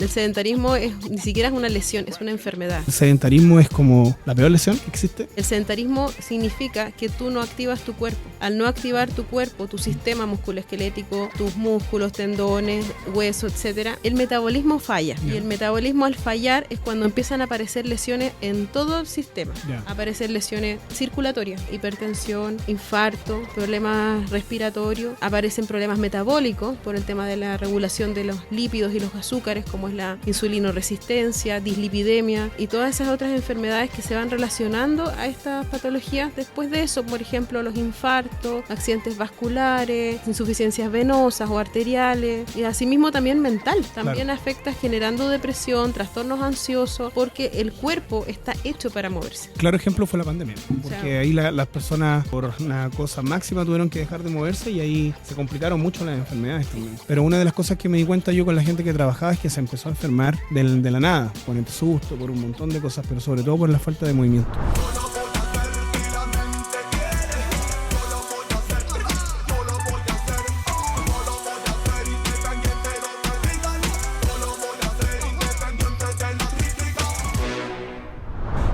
el sedentarismo ni siquiera es una lesión, es una enfermedad. El sedentarismo es como la peor lesión que existe. El sedentarismo significa que tú no activas tu cuerpo. Al no activar tu cuerpo, tu sistema musculoesquelético, tus músculos, tendones, huesos, etcétera, el metabolismo falla. Y el metabolismo al fallar es cuando empiezan a aparecer lesiones en todo el sistema. Aparecen lesiones circulatorias, hipertensión, infarto, problemas respiratorios, aparecen problemas metabólicos por el tema de la regulación de los lípidos y los azúcares, como es la insulinoresistencia, dislipidemia y todas esas otras enfermedades que se van relacionando a estas patologías. Después de eso, por ejemplo, los infartos, accidentes vasculares, insuficiencias venosas o arteriales, y asimismo también mental. También afecta generando depresión, trastornos ansiosos, porque el cuerpo está hecho para moverse. Claro ejemplo fue la pandemia, porque ahí las personas por una cosa máxima tuvieron que dejar de moverse y ahí se complicaron mucho las enfermedades también. Pero una de las cosas que me di cuenta yo con la gente que trabajaba es que se empezó a enfermar de la nada, por el susto, por un montón de cosas, pero sobre todo por la falta de movimiento.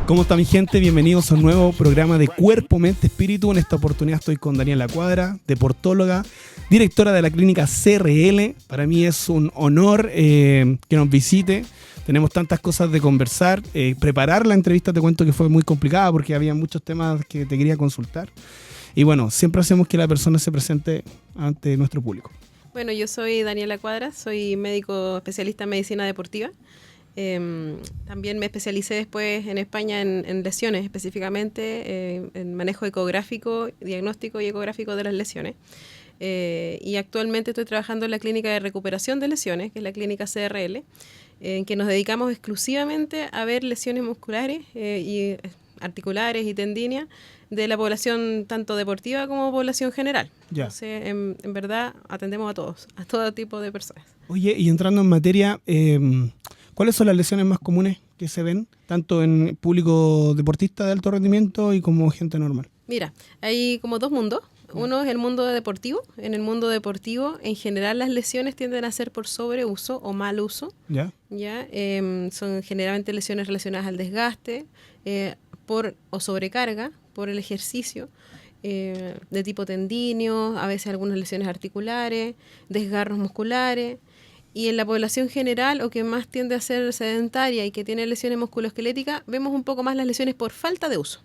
¿Cómo está mi gente? Bienvenidos a un nuevo programa de Cuerpo, Mente, Espíritu. En esta oportunidad estoy con Daniela Cuadra, deportóloga, directora de la clínica CRL. Para mí es un honor que nos visite. Tenemos tantas cosas de conversar. Preparar la entrevista te cuento que fue muy complicada porque había muchos temas que te quería consultar. Y bueno, siempre hacemos que la persona se presente ante nuestro público. Bueno, yo soy Daniela Cuadra, soy médico especialista en medicina deportiva. También me especialicé después en España en lesiones, específicamente en manejo ecográfico, diagnóstico y ecográfico de las lesiones. Y actualmente estoy trabajando en la clínica de recuperación de lesiones, que es la clínica CRL, en que nos dedicamos exclusivamente a ver lesiones musculares y articulares y tendíneas de la población tanto deportiva como población general. Entonces, en verdad, atendemos a todos, a todo tipo de personas. Oye, y entrando en materia, ¿cuáles son las lesiones más comunes que se ven, tanto en público deportista de alto rendimiento y como gente normal? Mira, hay como dos mundos. Uno es el mundo deportivo. En el mundo deportivo, en general, las lesiones tienden a ser por sobreuso o mal uso. Son generalmente lesiones relacionadas al desgaste o sobrecarga por el ejercicio, de tipo tendíneo, a veces algunas lesiones articulares, desgarros musculares. Y en la población general, o que más tiende a ser sedentaria y que tiene lesiones musculoesqueléticas, vemos un poco más las lesiones por falta de uso.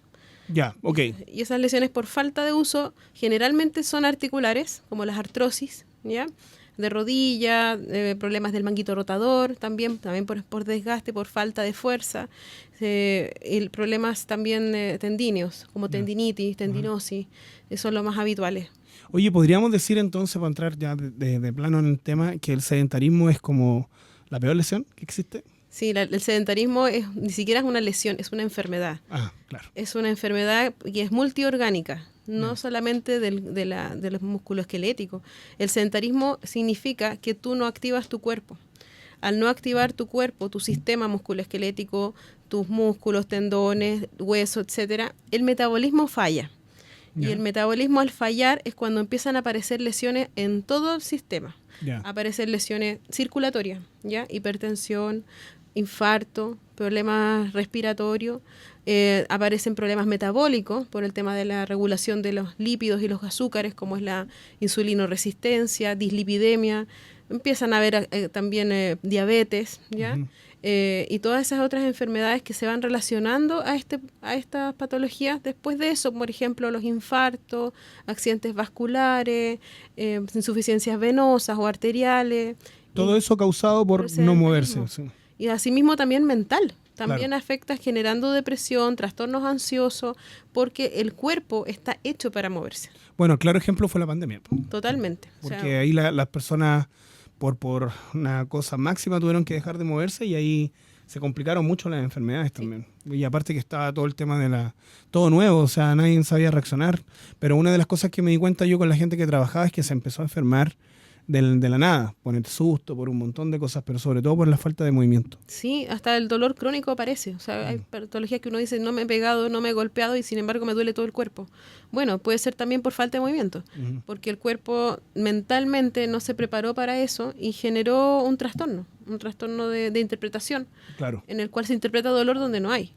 Y esas lesiones por falta de uso generalmente son articulares, como las artrosis, de rodilla, problemas del manguito rotador, también por desgaste, por falta de fuerza, problemas también tendíneos, como tendinitis, tendinosis, son los más habituales. Oye, ¿podríamos decir entonces, para entrar ya de plano en el tema, que el sedentarismo es como la peor lesión que existe? Sí, el sedentarismo ni siquiera es una lesión, es una enfermedad. Claro. Es una enfermedad y es multiorgánica, no solamente de los músculos esqueléticos. El sedentarismo significa que tú no activas tu cuerpo. Al no activar tu cuerpo, tu sistema musculoesquelético, tus músculos, tendones, huesos, etcétera, el metabolismo falla. Y el metabolismo al fallar es cuando empiezan a aparecer lesiones en todo el sistema. Aparecen lesiones circulatorias, hipertensión, infarto, problemas respiratorios, aparecen problemas metabólicos por el tema de la regulación de los lípidos y los azúcares, como es la insulinoresistencia, dislipidemia, empiezan a haber también diabetes, y todas esas otras enfermedades que se van relacionando a estas patologías. Después de eso, por ejemplo, los infartos, accidentes vasculares, insuficiencias venosas o arteriales. Todo eso causado por no moverse. Sí. Y asimismo también mental. También afecta generando depresión, trastornos ansiosos, porque el cuerpo está hecho para moverse. Bueno, claro ejemplo fue la pandemia. Totalmente. Porque ahí las personas por una cosa máxima tuvieron que dejar de moverse y ahí se complicaron mucho las enfermedades también. Y aparte que estaba todo el tema todo nuevo, o sea, nadie sabía reaccionar. Pero una de las cosas que me di cuenta yo con la gente que trabajaba es que se empezó a enfermar de la nada, por el susto, por un montón de cosas, pero sobre todo por la falta de movimiento. Sí, hasta el dolor crónico aparece. O sea, hay patologías que uno dice, no me he pegado, no me he golpeado y sin embargo me duele todo el cuerpo. Bueno, puede ser también por falta de movimiento, porque el cuerpo mentalmente no se preparó para eso y generó un trastorno de interpretación, Claro. en el cual se interpreta dolor donde no hay.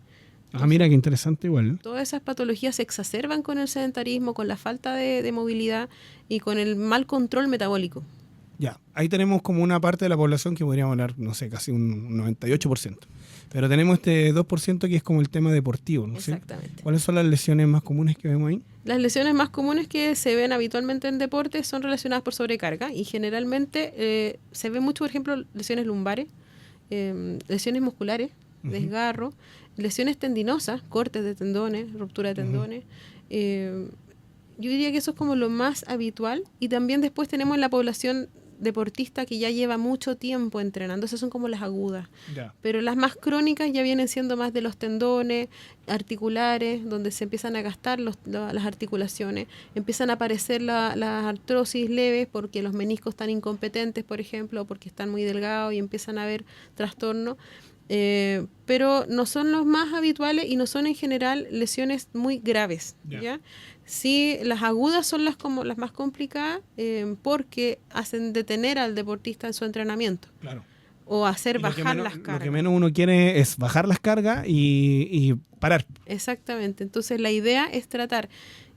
Ah, mira, qué interesante igual. Todas esas patologías se exacerban con el sedentarismo, con la falta de movilidad y con el mal control metabólico. Ya, ahí tenemos como una parte de la población que podríamos hablar, no sé, casi un 98%. Pero tenemos este 2% que es como el tema deportivo, ¿no? Exactamente. ¿Sí? ¿Cuáles son las lesiones más comunes que vemos ahí? Las lesiones más comunes que se ven habitualmente en deporte son relacionadas por sobrecarga y generalmente se ve mucho, por ejemplo, lesiones lumbares, lesiones musculares, desgarro, lesiones tendinosas, cortes de tendones, ruptura de tendones. Yo diría que eso es como lo más habitual y también después tenemos la población deportista que ya lleva mucho tiempo entrenando, esas son como las agudas. Pero las más crónicas ya vienen siendo más de los tendones articulares, donde se empiezan a gastar las articulaciones, empiezan a aparecer las artrosis leves porque los meniscos están incompetentes, por ejemplo, o porque están muy delgados y empiezan a haber trastornos. Pero no son los más habituales y no son en general lesiones muy graves, ¿ya? Sí, las agudas son las más complicadas porque hacen detener al deportista en su entrenamiento. Claro. O hacer bajar las cargas. Lo que menos uno quiere es bajar las cargas y parar. Exactamente. Entonces la idea es tratar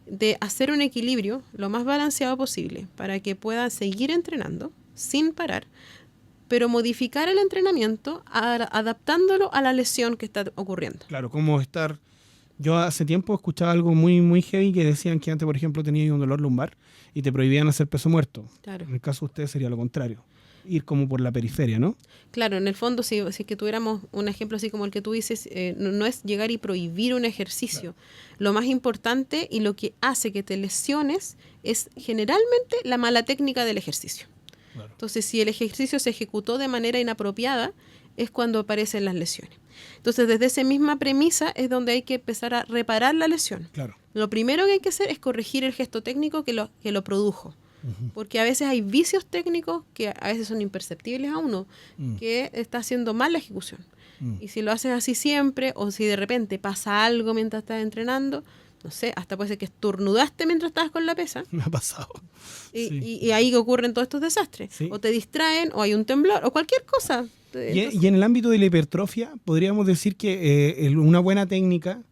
de hacer un equilibrio lo más balanceado posible para que puedan seguir entrenando sin parar, pero modificar el entrenamiento adaptándolo a la lesión que está ocurriendo. Claro, como estar... Yo hace tiempo escuchaba algo muy, muy heavy que decían que antes, por ejemplo, tenías un dolor lumbar y te prohibían hacer peso muerto. Claro. En el caso de ustedes sería lo contrario, ir como por la periferia, ¿no? Claro, en el fondo, si es que tuviéramos un ejemplo así como el que tú dices, no es llegar y prohibir un ejercicio. Claro. Lo más importante y lo que hace que te lesiones es generalmente la mala técnica del ejercicio. Claro. Entonces, si el ejercicio se ejecutó de manera inapropiada, es cuando aparecen las lesiones. Entonces, desde esa misma premisa es donde hay que empezar a reparar la lesión. Claro. Lo primero que hay que hacer es corregir el gesto técnico que lo produjo. Porque a veces hay vicios técnicos que a veces son imperceptibles a uno, que está haciendo mal la ejecución. Y si lo haces así siempre, o si de repente pasa algo mientras estás entrenando, no sé, hasta puede ser que estornudaste mientras estabas con la pesa. Me ha pasado. Y ahí ocurren todos estos desastres. Sí. O te distraen, o hay un temblor, o cualquier cosa. Y en el ámbito de la hipertrofia, podríamos decir que una buena técnica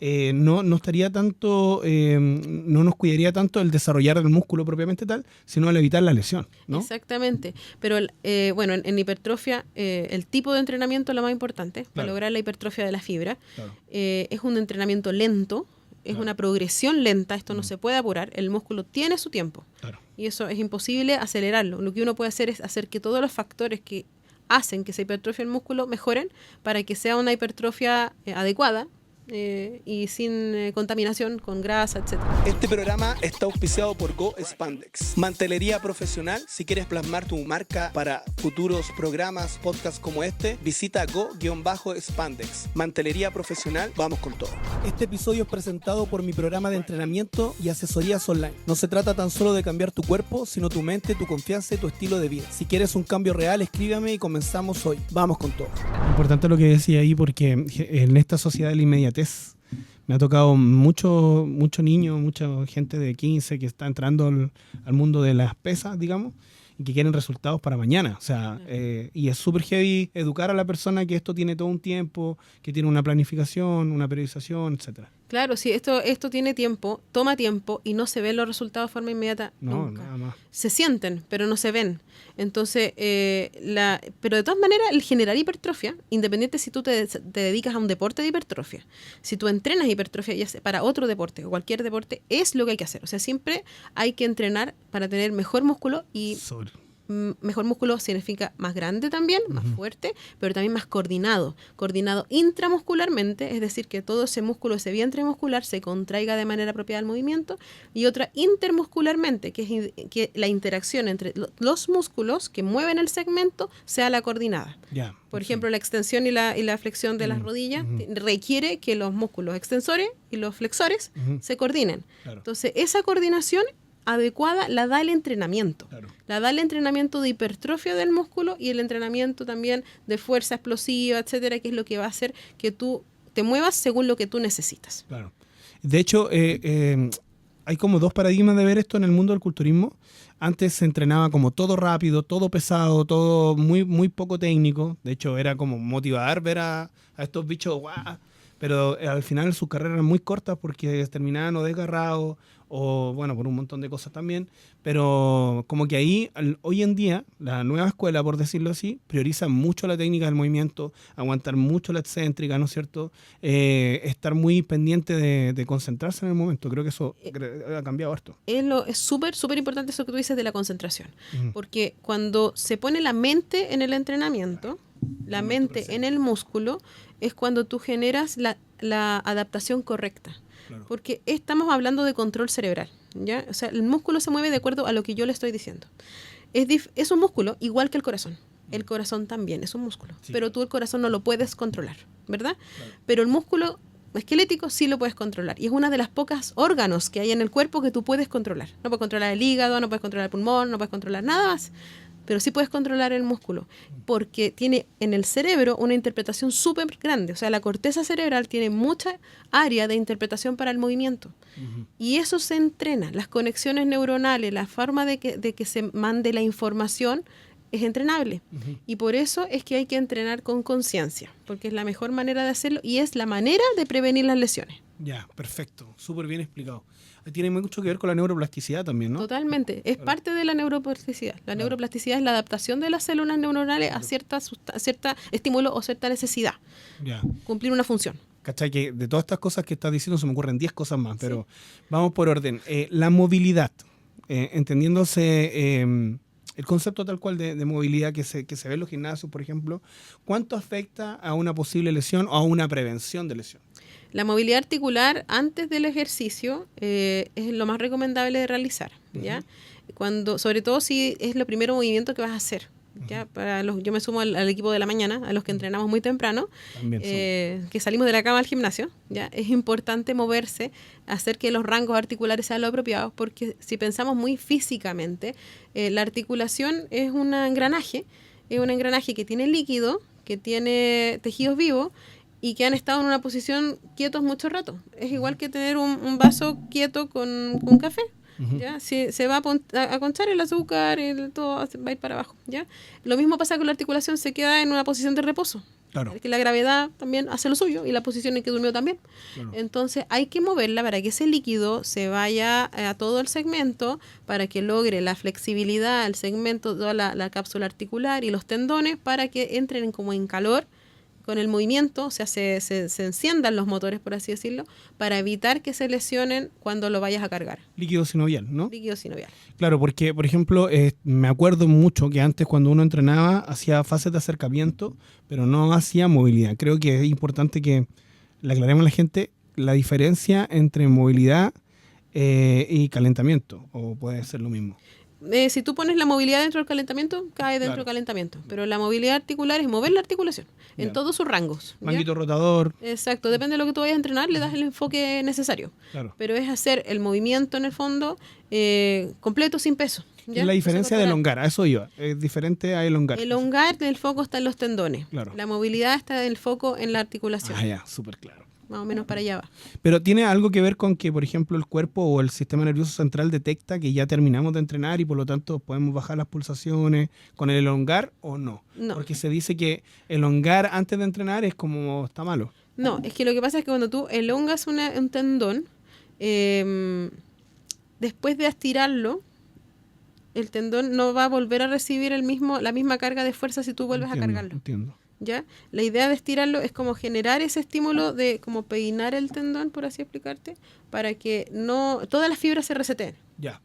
no estaría tanto, no nos cuidaría tanto el desarrollar el músculo propiamente tal, sino el evitar la lesión, ¿no? Exactamente. Pero bueno, en hipertrofia, el tipo de entrenamiento es lo más importante, para lograr la hipertrofia de la fibra. Claro. Es un entrenamiento lento. Es una progresión lenta, esto no se puede apurar, el músculo tiene su tiempo. Claro. Y eso es imposible acelerarlo. Lo que uno puede hacer es hacer que todos los factores que hacen que se hipertrofie el músculo mejoren para que sea una hipertrofia adecuada y sin contaminación con grasa, etc. Este programa está auspiciado por Go Spandex, mantelería profesional. Si quieres plasmar tu marca para futuros programas, podcasts como este, visita Go-Spandex, mantelería profesional. Vamos con todo. Este episodio es presentado por mi programa de entrenamiento y asesorías online. No se trata tan solo de cambiar tu cuerpo, sino tu mente, tu confianza y tu estilo de vida. Si quieres un cambio real, escríbeme y comenzamos hoy. Vamos con todo. Importante lo que decía ahí, porque en esta sociedad de la inmediatez me ha tocado mucho niño, mucha gente de 15 que está entrando al mundo de las pesas, digamos, y que quieren resultados para mañana. O sea, y es súper heavy educar a la persona que esto tiene todo un tiempo, que tiene una planificación, una periodización, etcétera. Claro, sí, esto tiene tiempo, toma tiempo y no se ven los resultados de forma inmediata. No, nunca. Nada más. Se sienten, pero no se ven. Entonces, pero de todas maneras, el generar hipertrofia, independiente si tú te dedicas a un deporte de hipertrofia, si tú entrenas hipertrofia ya sea para otro deporte o cualquier deporte, es lo que hay que hacer. O sea, siempre hay que entrenar para tener mejor músculo y... Mejor músculo significa más grande también, más fuerte, pero también más coordinado intramuscularmente, es decir, que todo ese músculo, ese vientre muscular se contraiga de manera apropiada al movimiento, y otra intermuscularmente, que es que la interacción entre los músculos que mueven el segmento sea la coordinada. Por ejemplo, la extensión y la flexión de las rodillas requiere que los músculos extensores y los flexores se coordinen. Claro. Entonces, esa coordinación adecuada la da el entrenamiento. Claro. La da el entrenamiento de hipertrofia del músculo y el entrenamiento también de fuerza explosiva, etcétera, que es lo que va a hacer que tú te muevas según lo que tú necesitas. Claro. De hecho, hay como dos paradigmas de ver esto en el mundo del culturismo. Antes se entrenaba como todo rápido, todo pesado, todo muy, muy poco técnico. De hecho, era como motivar ver a estos bichos, ¡guau! Pero al final sus carreras eran muy cortas porque terminaban o desgarrados o, bueno, por un montón de cosas también. Pero como que ahí, hoy en día, la nueva escuela, por decirlo así, prioriza mucho la técnica del movimiento, aguantar mucho la excéntrica, ¿no es cierto? Estar muy pendiente de concentrarse en el momento. Creo que eso ha cambiado harto. Es súper, súper importante eso que tú dices de la concentración. Porque cuando se pone la mente en el entrenamiento, la mente en el músculo, es cuando tú generas la adaptación correcta. Claro. Porque estamos hablando de control cerebral, ¿ya? O sea, el músculo se mueve de acuerdo a lo que yo le estoy diciendo. Es un músculo igual que el corazón. El corazón también es un músculo, sí. Pero tú el corazón no lo puedes controlar, ¿verdad? Claro. Pero el músculo esquelético sí lo puedes controlar. Y es una de las pocas órganos que hay en el cuerpo que tú puedes controlar. No puedes controlar el hígado, no puedes controlar el pulmón, no puedes controlar nada más. Pero sí puedes controlar el músculo, porque tiene en el cerebro una interpretación súper grande. O sea, la corteza cerebral tiene mucha área de interpretación para el movimiento. Y eso se entrena. Las conexiones neuronales, la forma de que se mande la información es entrenable. Y por eso es que hay que entrenar con conciencia, porque es la mejor manera de hacerlo y es la manera de prevenir las lesiones. Ya, perfecto. Súper bien explicado. Tiene mucho que ver con la neuroplasticidad también, ¿no? Totalmente. Es parte de la neuroplasticidad. La neuroplasticidad es la adaptación de las células neuronales a cierta estímulo o cierta necesidad. Ya. Cumplir una función. ¿Cachai? Que de todas estas cosas que estás diciendo se me ocurren 10 cosas más, pero sí. Vamos por orden. La movilidad, entendiéndose el concepto tal cual de movilidad que se ve en los gimnasios, por ejemplo, ¿cuánto afecta a una posible lesión o a una prevención de lesión? La movilidad articular antes del ejercicio es lo más recomendable de realizar, ¿ya? Sobre todo si es el primer movimiento que vas a hacer, ¿ya? Yo me sumo al equipo de la mañana, a los que entrenamos muy temprano, que salimos de la cama al gimnasio, ¿ya? Es importante moverse, hacer que los rangos articulares sean los apropiados, porque si pensamos muy físicamente, la articulación es un engranaje que tiene líquido, que tiene tejidos vivos, y que han estado en una posición quietos mucho rato. Es igual que tener un vaso quieto con café. ¿Ya? Se va a conchar el azúcar, todo va a ir para abajo. ¿Ya? Lo mismo pasa con la articulación, se queda en una posición de reposo. Claro. Que la gravedad también hace lo suyo y la posición en que durmió también. Claro. Entonces hay que moverla para que ese líquido se vaya a todo el segmento, para que logre la flexibilidad, el segmento, toda la cápsula articular y los tendones, para que entren como en calor con el movimiento, o sea, se enciendan los motores, por así decirlo, para evitar que se lesionen cuando lo vayas a cargar. Líquido sinovial, ¿no? Líquido sinovial. Claro, porque, por ejemplo, me acuerdo mucho que antes cuando uno entrenaba hacía fases de acercamiento, pero no hacía movilidad. Creo que es importante que le aclaremos a la gente la diferencia entre movilidad y calentamiento, o puede ser lo mismo. Si tú pones la movilidad dentro del calentamiento, cae dentro del calentamiento. Pero la movilidad articular es mover la articulación en todos sus rangos. Manguito rotador. Exacto, depende de lo que tú vayas a entrenar, le das el enfoque necesario. Claro. Pero es hacer el movimiento en el fondo completo, sin peso. ¿Ya? La diferencia de elongar, a eso iba. Es diferente a elongar. Elongar, el foco está en los tendones. Claro. La movilidad está en el foco en la articulación. Ah, ya, súper claro. Más o menos para allá va. Pero ¿tiene algo que ver con que, por ejemplo, el cuerpo o el sistema nervioso central detecta que ya terminamos de entrenar y por lo tanto podemos bajar las pulsaciones con el elongar o no? No. Porque se dice que elongar antes de entrenar es como está malo. No, es que lo que pasa es que cuando tú elongas un tendón, después de estirarlo, el tendón no va a volver a recibir la misma carga de fuerza si tú vuelves a cargarlo. Entiendo. ¿Ya? La idea de estirarlo es como generar ese estímulo de como peinar el tendón, por así explicarte, para que todas las fibras se reseteen. ¿Ya?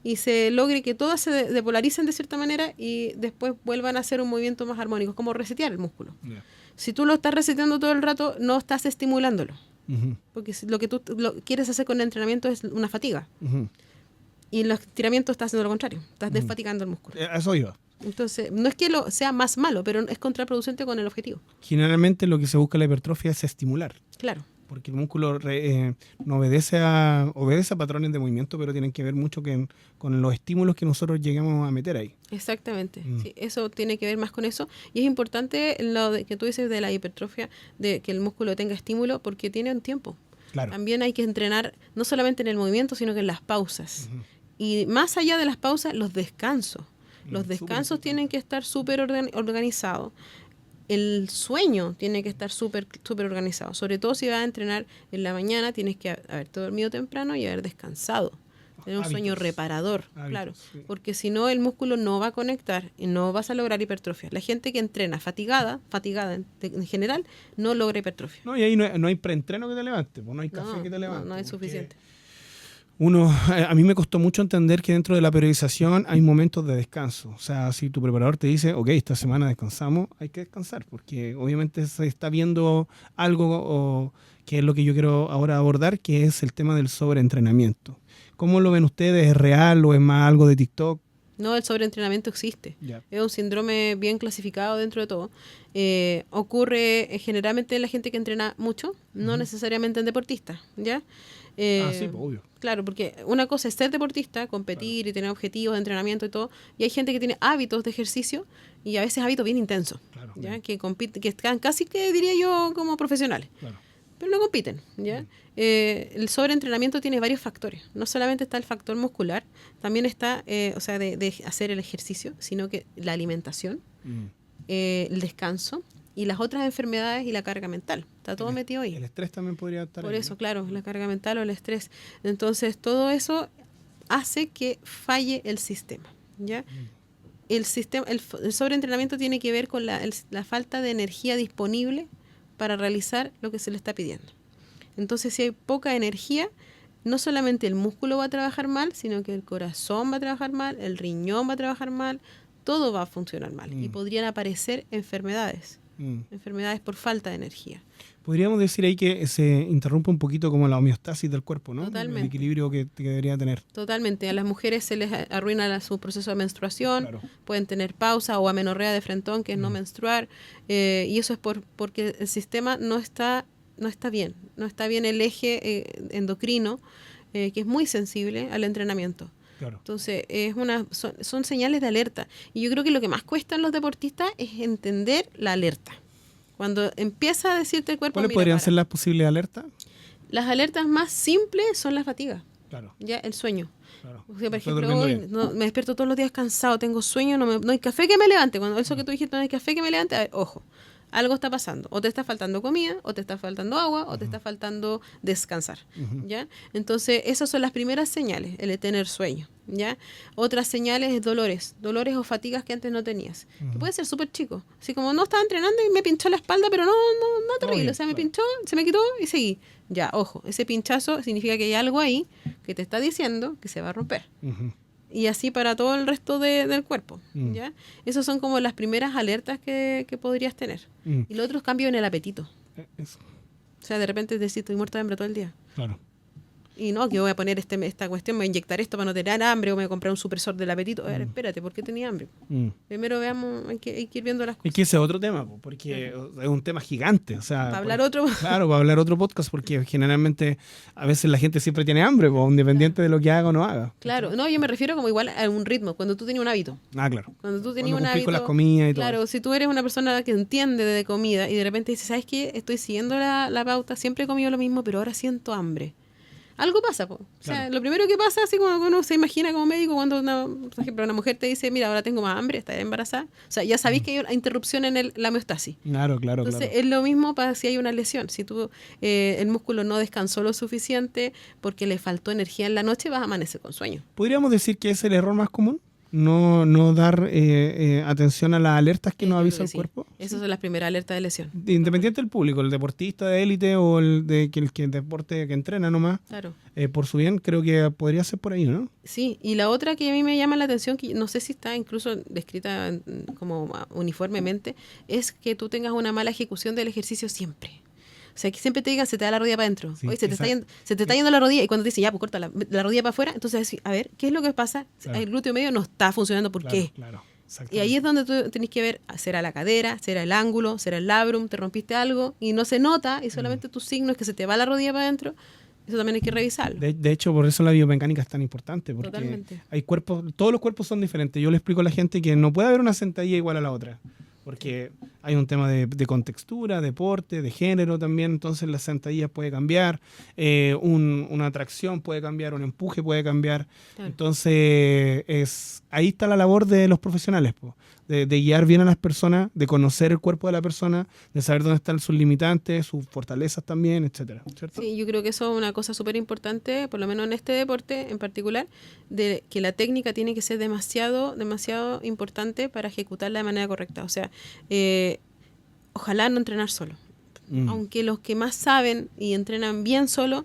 Y se logre que todas se depolaricen de cierta manera y después vuelvan a hacer un movimiento más armónico, como resetear el músculo. Yeah. Si tú lo estás reseteando todo el rato, no estás estimulándolo. Porque lo que tú quieres hacer con el entrenamiento es una fatiga. Y en los estiramientos estás haciendo lo contrario, estás desfatigando el músculo. Eso iba. Entonces, no es que sea más malo, pero es contraproducente con el objetivo. Generalmente lo que se busca en la hipertrofia es estimular. Claro. porque el músculo no obedece a patrones de movimiento, pero tienen que ver mucho con los estímulos que nosotros llegamos a meter ahí. Exactamente, sí, eso tiene que ver más con eso. Y es importante que tú dices de la hipertrofia, de que el músculo tenga estímulo, porque tiene un tiempo. Claro. También hay que entrenar no solamente en el movimiento, sino que en las pausas. Y más allá de las pausas, los descansos. Los descansos tienen que estar súper organizados. El sueño tiene que estar súper organizado. Sobre todo si vas a entrenar en la mañana, tienes que haberte dormido temprano y haber descansado. Tener un sueño reparador, claro. Sí. Porque si no, el músculo no va a conectar y no vas a lograr hipertrofia. La gente que entrena fatigada en general, no logra hipertrofia. No, y ahí no hay preentreno que te levante, pues no hay café que te levante. No es suficiente. A mí me costó mucho entender que dentro de la periodización hay momentos de descanso. O sea, si tu preparador te dice, ok, esta semana descansamos, hay que descansar, porque obviamente se está viendo algo que es lo que yo quiero ahora abordar, que es el tema del sobreentrenamiento. ¿Cómo lo ven ustedes? ¿Es real o es más algo de TikTok? No, el sobreentrenamiento existe. Yeah. Es un síndrome bien clasificado dentro de todo. Ocurre generalmente en la gente que entrena mucho, no necesariamente en deportistas, ¿ya? Sí, obvio. Claro, porque una cosa es ser deportista, competir y tener objetivos de entrenamiento y todo, y hay gente que tiene hábitos de ejercicio y a veces hábitos bien intensos, ¿ya? Que están casi que diría yo como profesionales. Claro. Pero no compiten, ¿ya? El sobreentrenamiento tiene varios factores. No solamente está el factor muscular, también está, de hacer el ejercicio, sino que la alimentación, el descanso y las otras enfermedades y la carga mental. Está todo metido ahí. El estrés también podría estar Por ahí, eso, ¿no? claro, la carga mental o el estrés. Entonces, todo eso hace que falle el sistema, ¿ya? El sobreentrenamiento tiene que ver con la falta de energía disponible para realizar lo que se le está pidiendo. Entonces, si hay poca energía, no solamente el músculo va a trabajar mal, sino que el corazón va a trabajar mal, el riñón va a trabajar mal, todo va a funcionar mal. Y podrían aparecer enfermedades por falta de energía. Podríamos decir ahí que se interrumpe un poquito como la homeostasis del cuerpo, ¿no? Totalmente. El equilibrio que debería tener. Totalmente. A las mujeres se les arruina su proceso de menstruación, claro. Pueden tener pausa o amenorrea de frentón, que es no menstruar, y eso es porque el sistema no está bien. No está bien el eje endocrino, que es muy sensible al entrenamiento. Claro. Entonces, son señales de alerta. Y yo creo que lo que más cuesta en los deportistas es entender la alerta. Cuando empieza a decirte el cuerpo... ¿Cuáles podrían ser las posibles alertas? Las alertas más simples son la fatiga. Claro. Ya, el sueño. Claro. O sea, por ejemplo, hoy me despierto todos los días cansado, tengo sueño, no hay café que me levante. Cuando eso que tú dijiste, no hay café que me levante, a ver, ojo, algo está pasando. O te está faltando comida, o te está faltando agua, o te está faltando descansar. ¿Ya? Entonces, esas son las primeras señales, el de tener sueño. ¿Ya? Otras señales es dolores o fatigas que antes no tenías. Que puede ser súper chico. Así como no estaba entrenando y me pinchó la espalda, pero no terrible. O sea, me pinchó, se me quitó y seguí. Ya, ojo, ese pinchazo significa que hay algo ahí que te está diciendo que se va a romper. Y así para todo el resto del cuerpo. ¿Ya? Esas son como las primeras alertas que podrías tener. Y lo otro es cambio en el apetito. Eso. O sea, de repente decís, estoy muerta de hambre todo el día. Claro. Y no, que voy a poner esta cuestión, me voy a inyectar esto para no tener hambre, o me voy a comprar un supresor del apetito. A ver, espérate, ¿por qué tenía hambre? Primero veamos, hay que ir viendo las cosas. Es que ese es otro tema, porque es un tema gigante. O sea, para hablar otro. Claro, para hablar otro podcast, porque generalmente a veces la gente siempre tiene hambre, independiente de lo que haga o no haga. Claro, no, yo me refiero como igual a un ritmo, cuando tú tenías un hábito. Ah, claro. Cuando tú tenías un hábito. Con las comidas y todo. Claro, si tú eres una persona que entiende de comida y de repente dices, ¿sabes qué? Estoy siguiendo la pauta, siempre he comido lo mismo, pero ahora siento hambre. Algo pasa, po. O sea, claro. Lo primero que pasa, así como uno se imagina como médico, cuando por ejemplo una mujer te dice, mira, ahora tengo más hambre, está embarazada. O sea, ya sabéis que hay una interrupción en la homeostasis. Claro. Entonces, es lo mismo para si hay una lesión. Si tú el músculo no descansó lo suficiente porque le faltó energía en la noche, vas a amanecer con sueño. ¿Podríamos decir que es el error más común? No dar atención a las alertas que nos avisa el cuerpo. Esas son las primeras alertas de lesión. Independiente del público, el deportista de élite o el deporte que entrena nomás, claro. Por su bien, creo que podría ser por ahí, ¿no? Sí, y la otra que a mí me llama la atención, que no sé si está incluso descrita como uniformemente, es que tú tengas una mala ejecución del ejercicio siempre. O sea, que siempre te digan, se te da la rodilla para adentro. Sí, oye, se te está yendo la rodilla. Y cuando te dicen, ya, pues corta la rodilla para afuera, entonces, a ver, ¿qué es lo que pasa? Claro. El glúteo medio no está funcionando. ¿Por qué? Claro. Y ahí es donde tú tenés que ver, será la cadera, será el ángulo, será el labrum, te rompiste algo y no se nota y solamente tu signo es que se te va la rodilla para adentro. Eso también hay que revisarlo. De hecho, por eso la biomecánica es tan importante, porque Totalmente. hay cuerpos, todos los cuerpos son diferentes. Yo le explico a la gente que no puede haber una sentadilla igual a la otra, porque hay un tema de contextura, deporte, de género también, entonces las sentadillas puede cambiar, una tracción puede cambiar, un empuje puede cambiar. Claro. Entonces, ahí está la labor de los profesionales, de guiar bien a las personas, de conocer el cuerpo de la persona, de saber dónde están sus limitantes, sus fortalezas también, etcétera, ¿cierto? Sí, yo creo que eso es una cosa súper importante, por lo menos en este deporte en particular, de que la técnica tiene que ser demasiado importante para ejecutarla de manera correcta. O sea, ojalá no entrenar solo. Aunque los que más saben y entrenan bien solo,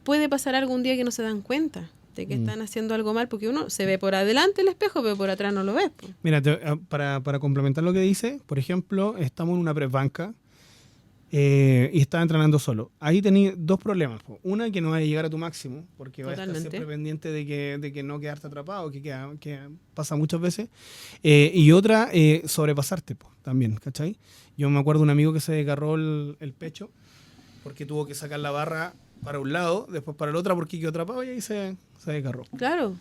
puede pasar algún día que no se dan cuenta de que están haciendo algo mal, porque uno se ve por adelante el espejo, pero por atrás no lo ves. Mira, para complementar lo que dice, por ejemplo, estamos en una press banca y estás entrenando solo. Ahí tenés dos problemas. Una, que no vas a llegar a tu máximo, porque vas a estar siempre pendiente de que no quedarte atrapado, que pasa muchas veces. Y otra, sobrepasarte también, ¿cachai? Yo me acuerdo de un amigo que se desgarró el pecho porque tuvo que sacar la barra para un lado, después para el otro porque quedó atrapado y ahí se desgarró. Claro.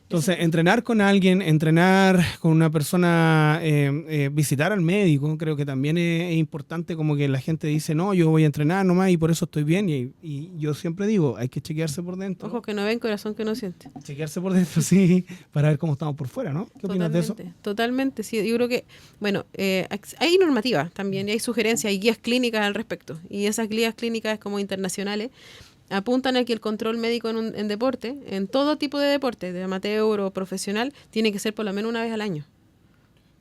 Entonces, entrenar con alguien, entrenar con una persona, visitar al médico, creo que también es importante, como que la gente dice, no, yo voy a entrenar nomás y por eso estoy bien. Y yo siempre digo, hay que chequearse por dentro. Ojos que no ven, corazón que no siente. Chequearse por dentro, sí, para ver cómo estamos por fuera, ¿no? ¿Qué opinas de eso? Totalmente, sí. Yo creo que, bueno, hay normativas también y hay sugerencias, hay guías clínicas al respecto. Y esas guías clínicas como internacionales apuntan a que el control médico en deporte, en todo tipo de deporte, de amateur o profesional, tiene que ser por lo menos una vez al año.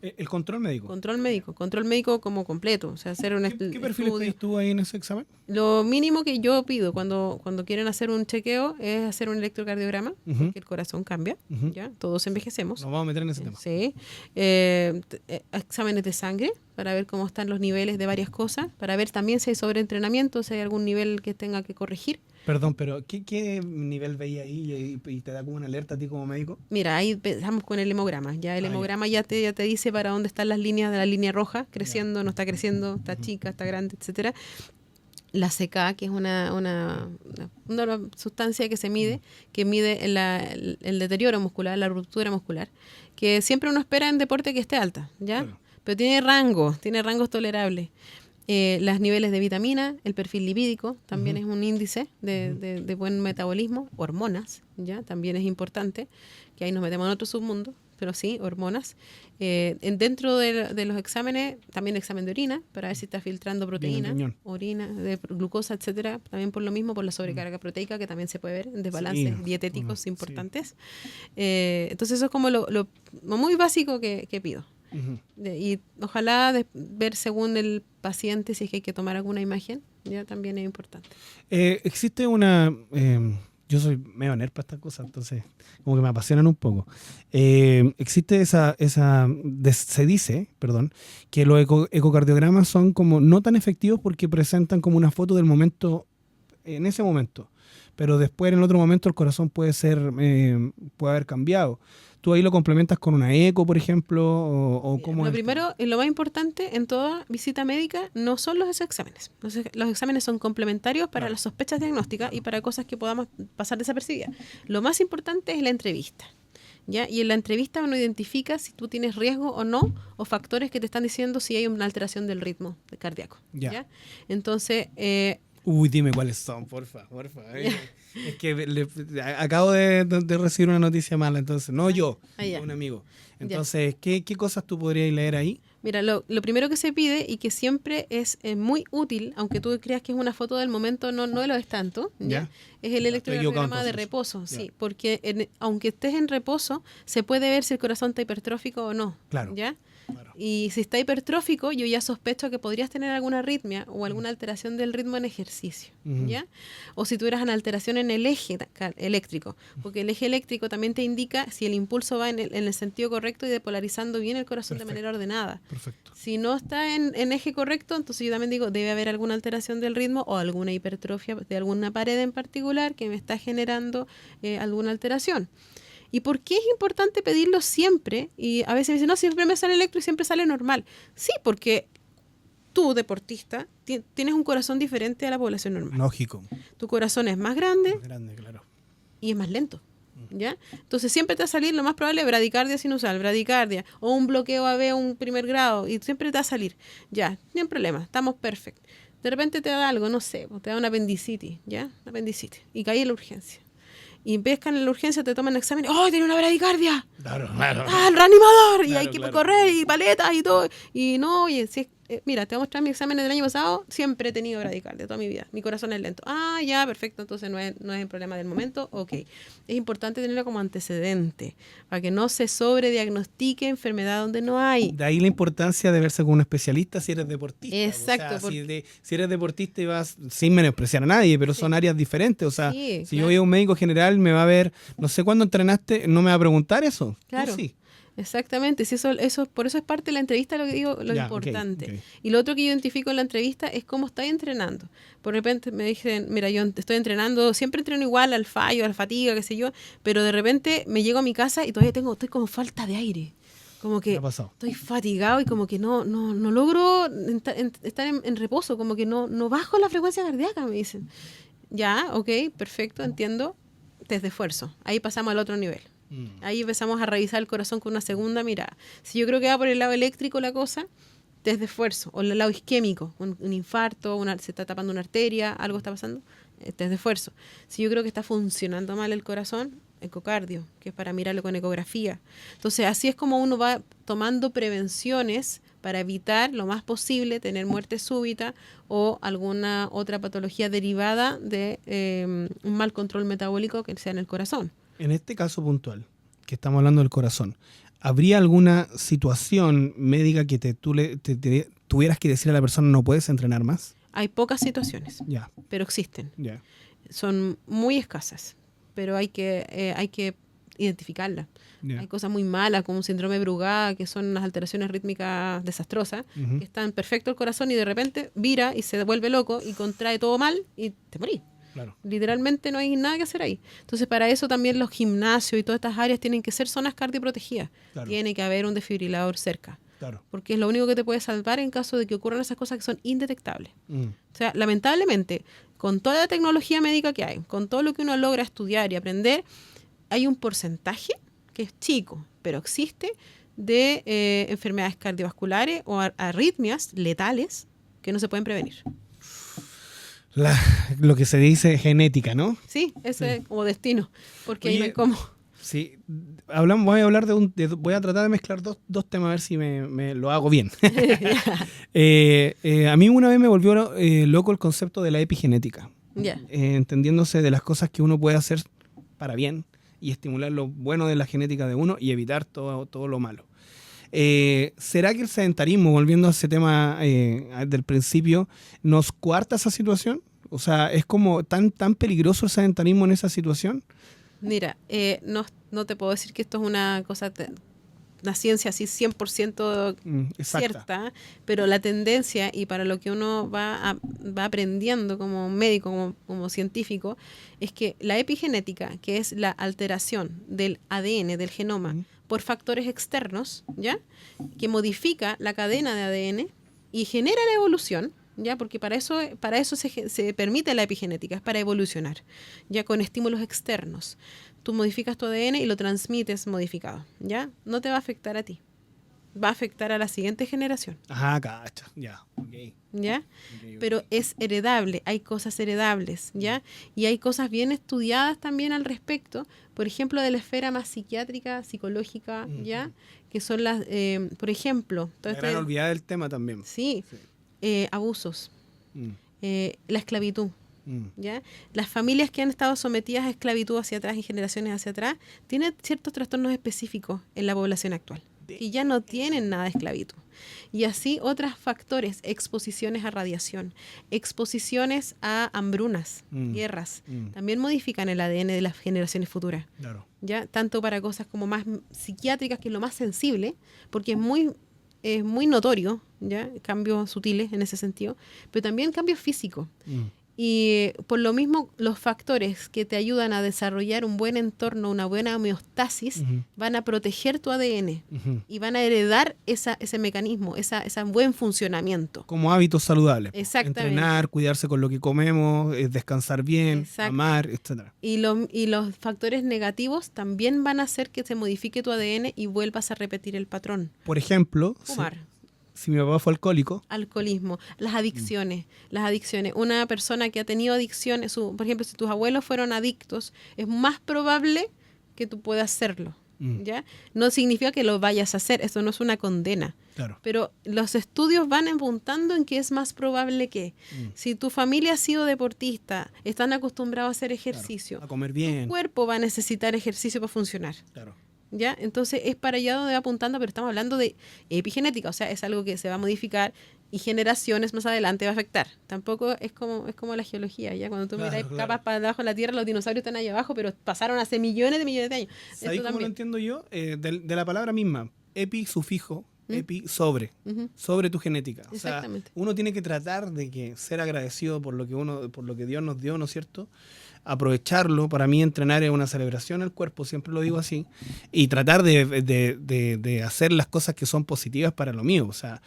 ¿El control médico? Control médico como completo. O sea, hacer un ¿Qué perfil pedís tú ahí en ese examen? Lo mínimo que yo pido cuando quieren hacer un chequeo es hacer un electrocardiograma, porque el corazón cambia, ¿ya? Todos envejecemos. Nos vamos a meter en ese tema. Sí. Exámenes de sangre para ver cómo están los niveles de varias cosas, para ver también si hay sobreentrenamiento, si hay algún nivel que tenga que corregir. Perdón, pero ¿qué nivel veía ahí y te da como una alerta a ti como médico? Mira, ahí empezamos con el hemograma. Ya el hemograma ya te dice para dónde están las líneas de la línea roja, creciendo, no está creciendo, está chica, está grande, etcétera. La CK, que es una sustancia que se mide, que mide el deterioro muscular, la ruptura muscular, que siempre uno espera en deporte que esté alta, ¿ya? Claro. Pero tiene rangos tolerables. Los niveles de vitamina, el perfil lipídico, también es un índice de buen metabolismo, hormonas, ¿ya? También es importante, que ahí nos metemos en otro submundo, pero sí, hormonas. Dentro de los exámenes, también examen de orina, para ver si está filtrando proteína, orina, de glucosa, etcétera, también por lo mismo, por la sobrecarga proteica, que también se puede ver en desbalances dietéticos importantes. Entonces eso es como lo muy básico que pido. Y ojalá ver según el paciente si es que hay que tomar alguna imagen, ya también es importante. Existe una... yo soy medio nerd para estas cosas, entonces como que me apasionan un poco. Existe se dice, que los ecocardiogramas son como no tan efectivos porque presentan como una foto del momento, en ese momento, pero después en el otro momento el corazón puede haber cambiado. ¿Tú ahí lo complementas con una eco, por ejemplo? O cómo lo primero y lo más importante en toda visita médica no son los exámenes. Los exámenes son complementarios para las sospechas diagnósticas y para cosas que podamos pasar desapercibidas. Lo más importante es la entrevista, ¿ya? Y en la entrevista uno identifica si tú tienes riesgo o no, o factores que te están diciendo si hay una alteración del ritmo cardíaco. ¿Ya? Entonces... dime cuáles son, porfa. Es que acabo de recibir una noticia mala, entonces, no yo, un amigo. Entonces, ¿qué cosas tú podrías leer ahí? Mira, lo primero que se pide y que siempre es muy útil, aunque tú creas que es una foto del momento, no lo es tanto, ¿ya? Es el electrocardiograma de reposo, sí, porque aunque estés en reposo, se puede ver si el corazón está hipertrófico o no, claro, ¿ya? Claro. Y si está hipertrófico, yo ya sospecho que podrías tener alguna arritmia o alguna alteración del ritmo en ejercicio, ¿ya? O si tuvieras una alteración en el eje eléctrico, porque el eje eléctrico también te indica si el impulso va en el sentido correcto y depolarizando bien el corazón de manera ordenada. Perfecto. Si no está en eje correcto, entonces yo también digo, debe haber alguna alteración del ritmo o alguna hipertrofia de alguna pared en particular que me está generando alguna alteración. ¿Y por qué es importante pedirlo siempre? Y a veces me dicen, no, siempre me sale electro y siempre sale normal. Sí, porque tú, deportista, tienes un corazón diferente a la población normal. Lógico. Tu corazón es más grande, Claro. y es más lento. ¿Ya? Entonces siempre te va a salir lo más probable bradicardia sinusal, bradicardia o un bloqueo AB, un primer grado, y siempre te va a salir. Ya, ni un problema, estamos perfectos. De repente te da algo, no sé, te da una apendicitis, ¿ya? Una apendicitis, y caí en la urgencia. Y pescan en la urgencia, te toman el examen, ¡oh, tiene una bradicardia! Claro. ¡Ah, el reanimador! Y Claro, hay que claro. correr, y paletas, y todo. Y no, oye, si mira, te voy a mostrar mis exámenes del año pasado, siempre he tenido bradicardia toda mi vida. Mi corazón es lento. Ah, ya, perfecto, entonces no es el problema del momento. Ok. Es importante tenerlo como antecedente, para que no se sobrediagnostique enfermedad donde no hay. De ahí la importancia de verse con un especialista si eres deportista. Exacto, O sea, si eres deportista y vas, sin menospreciar a nadie, pero son áreas diferentes. O sea, Sí, si claro. yo voy a un médico general, me va a ver, no sé cuándo entrenaste, no me va a preguntar eso. Claro. Tú sí. Exactamente, si eso, por eso es parte de la entrevista lo que digo, lo Ya, importante. ok. Y lo otro que yo identifico en la entrevista es cómo estáis entrenando. Por repente me dicen, mira, yo estoy entrenando, siempre entreno igual al fallo, a la fatiga, qué sé yo, pero de repente me llego a mi casa y todavía estoy con falta de aire. Como que ¿Qué ha pasado? estoy fatigado y como que no logro estar en reposo, como que no bajo la frecuencia cardíaca, me dicen. Ya, ok, perfecto, entiendo. Test de esfuerzo. Ahí pasamos al otro nivel. Ahí empezamos a revisar el corazón con una segunda mirada. Si yo creo que va por el lado eléctrico la cosa, test de esfuerzo. O el lado isquémico, un infarto, se está tapando una arteria, algo está pasando, test de esfuerzo. Si yo creo que está funcionando mal el corazón, ecocardio, que es para mirarlo con ecografía. Entonces, así es como uno va tomando prevenciones para evitar lo más posible tener muerte súbita o alguna otra patología derivada de un mal control metabólico que sea en el corazón. En este caso puntual, que estamos hablando del corazón, ¿habría alguna situación médica que tuvieras que decir a la persona no puedes entrenar más? Hay pocas situaciones, Ya, pero existen. ya. Son muy escasas, pero hay que identificarlas. Ya. Hay cosas muy malas como un síndrome de Brugada, que son unas alteraciones rítmicas desastrosas, que están perfecto el corazón y de repente vira y se vuelve loco y contrae todo mal y te morís. Claro. Literalmente no hay nada que hacer ahí. Entonces, para eso también los gimnasios y todas estas áreas tienen que ser zonas cardioprotegidas. Claro. Tiene que haber un desfibrilador cerca. Claro. Porque es lo único que te puede salvar en caso de que ocurran esas cosas que son indetectables. Mm. O sea, lamentablemente, con toda la tecnología médica que hay, con todo lo que uno logra estudiar y aprender, hay un porcentaje que es chico, pero existe, de enfermedades cardiovasculares o arritmias letales que no se pueden prevenir. Lo que se dice genética, ¿no? Sí, ese es como destino, porque Oye, ahí no hay cómo. Sí, voy a hablar voy a tratar de mezclar dos temas a ver si me lo hago bien. A mí una vez me volvió loco el concepto de la epigenética, Ya. entendiéndose de las cosas que uno puede hacer para bien y estimular lo bueno de la genética de uno y evitar todo lo malo. ¿Será que el sedentarismo, volviendo a ese tema del principio, nos coarta esa situación? O sea, ¿es como tan peligroso el sedentarismo en esa situación? Mira, no te puedo decir que esto es una cosa, una ciencia así 100% cierta, pero la tendencia y para lo que uno va aprendiendo como médico, como científico, es que la epigenética, que es la alteración del ADN, del genoma, por factores externos, ¿ya? Que modifica la cadena de ADN y genera la evolución, ¿ya? Porque para eso se permite la epigenética, es para evolucionar, ya con estímulos externos. Tú modificas tu ADN y lo transmites modificado, ¿ya? No te va a afectar a ti, va a afectar a la siguiente generación. Ajá, cacha, ya, ok. ¿Ya? Okay. Pero es heredable, hay cosas heredables, ¿ya? Y hay cosas bien estudiadas también al respecto, por ejemplo, de la esfera más psiquiátrica, psicológica, ¿ya? Que son las, por ejemplo... La gran olvidada del tema también. Sí. Abusos, la esclavitud, ¿ya? Las familias que han estado sometidas a esclavitud hacia atrás y generaciones hacia atrás tienen ciertos trastornos específicos en la población actual, y ya no tienen nada de esclavitud. Y así otros factores, exposiciones a radiación, exposiciones a hambrunas, guerras, también modifican el ADN de las generaciones futuras. Claro. ¿Ya? Tanto para cosas como más psiquiátricas, que es lo más sensible, porque es muy notorio, ¿ya? Cambios sutiles en ese sentido, pero también cambios físicos. Y por lo mismo, los factores que te ayudan a desarrollar un buen entorno, una buena homeostasis, van a proteger tu ADN y van a heredar ese mecanismo, ese buen funcionamiento. Como hábitos saludables. Exactamente. Entrenar, cuidarse con lo que comemos, descansar bien, amar, etc. Y los factores negativos también van a hacer que se modifique tu ADN y vuelvas a repetir el patrón. Por ejemplo, fumar. Si mi papá fue alcohólico. Alcoholismo, las adicciones. Una persona que ha tenido adicciones, por ejemplo, si tus abuelos fueron adictos, es más probable que tú puedas serlo. ¿Ya? No significa que lo vayas a hacer, eso no es una condena. Claro. Pero los estudios van apuntando en que es más probable que si tu familia ha sido deportista, están acostumbrados a hacer ejercicio, claro, a comer bien, tu cuerpo va a necesitar ejercicio para funcionar. Claro. ¿Ya? Entonces es para allá donde va apuntando, pero estamos hablando de epigenética, o sea, es algo que se va a modificar y generaciones más adelante va a afectar. Tampoco es como la geología, ya cuando tú miras capas para abajo de la Tierra, los dinosaurios están ahí abajo, pero pasaron hace millones de años. ¿Sabes cómo lo entiendo yo? De la palabra misma, epi, sufijo, epi, sobre tu genética. O sea, uno tiene que tratar de ser agradecido por lo que Dios nos dio, ¿no es cierto? Aprovecharlo. Para mí entrenar es una celebración al cuerpo, siempre lo digo así, y tratar de hacer las cosas que son positivas para lo mío. O sea,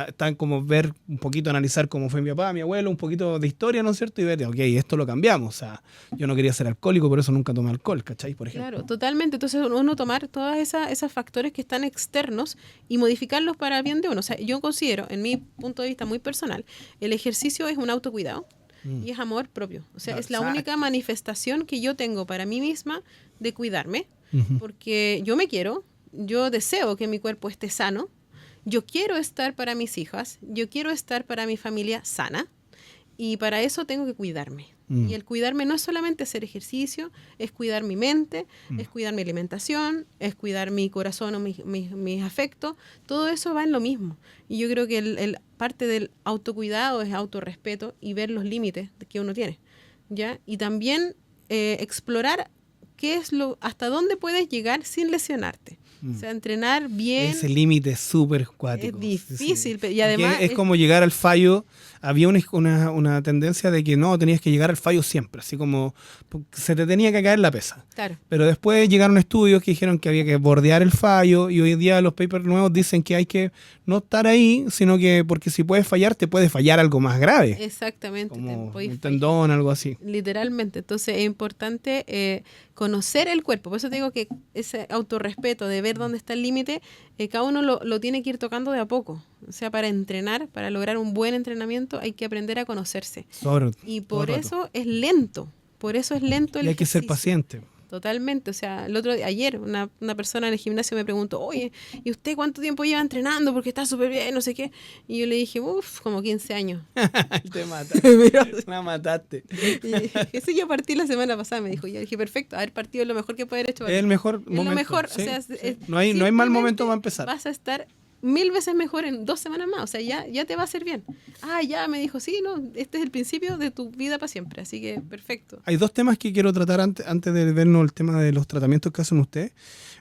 está como ver un poquito, analizar cómo fue mi papá, mi abuelo, un poquito de historia, ¿no es cierto? Y ver, ok, esto lo cambiamos. O sea, yo no quería ser alcohólico, por eso nunca tomé alcohol, ¿cachai? Por ejemplo. Claro, totalmente. Entonces uno tomar todos esos factores que están externos y modificarlos para el bien de uno. O sea, yo considero, en mi punto de vista muy personal, el ejercicio es un autocuidado. Y es amor propio. O sea, es la única manifestación que yo tengo para mí misma de cuidarme, porque yo me quiero, yo deseo que mi cuerpo esté sano, yo quiero estar para mis hijas, yo quiero estar para mi familia sana, y para eso tengo que cuidarme. Y el cuidarme no es solamente hacer ejercicio, es cuidar mi mente, es cuidar mi alimentación, es cuidar mi corazón o mis afectos. Todo eso va en lo mismo. Y yo creo que el parte del autocuidado es autorrespeto y ver los límites que uno tiene, ¿ya? Y también explorar hasta dónde puedes llegar sin lesionarte. O sea, entrenar bien. Ese límite es súper cuático. Es difícil, y además... Es como llegar al fallo. Había una tendencia de que no, tenías que llegar al fallo siempre, así como se te tenía que caer la pesa. Claro. Pero después llegaron estudios que dijeron que había que bordear el fallo, y hoy día los papers nuevos dicen que hay que no estar ahí, sino que porque si puedes fallar, te puede fallar algo más grave. Exactamente. Como un tendón, algo así. Literalmente. Entonces es importante conocer el cuerpo. Por eso te digo que ese autorrespeto de ver dónde está el límite, cada uno lo tiene que ir tocando de a poco. O sea, para entrenar, para lograr un buen entrenamiento, hay que aprender a conocerse. Y por eso es lento. Por eso es lento el ejercicio. Y hay que ser paciente. Totalmente. O sea, ayer una persona en el gimnasio me preguntó, oye, ¿y usted cuánto tiempo lleva entrenando? Porque está súper bien, no sé qué. Y yo le dije, como 15 años. Te mataste. Me mataste. Y eso yo partí la semana pasada, me dijo. Yo dije, perfecto, haber partido es lo mejor que puede haber hecho. Es el mejor momento. Es lo mejor. Sí, o sea, sí. No hay mal momento para empezar. Vas a estar 1000 veces mejor en 2 semanas más. O sea, ya te va a hacer bien. Ya me dijo, sí, no, este es el principio de tu vida para siempre. Así que perfecto. Hay 2 temas que quiero tratar antes de vernos el tema de los tratamientos que hacen ustedes.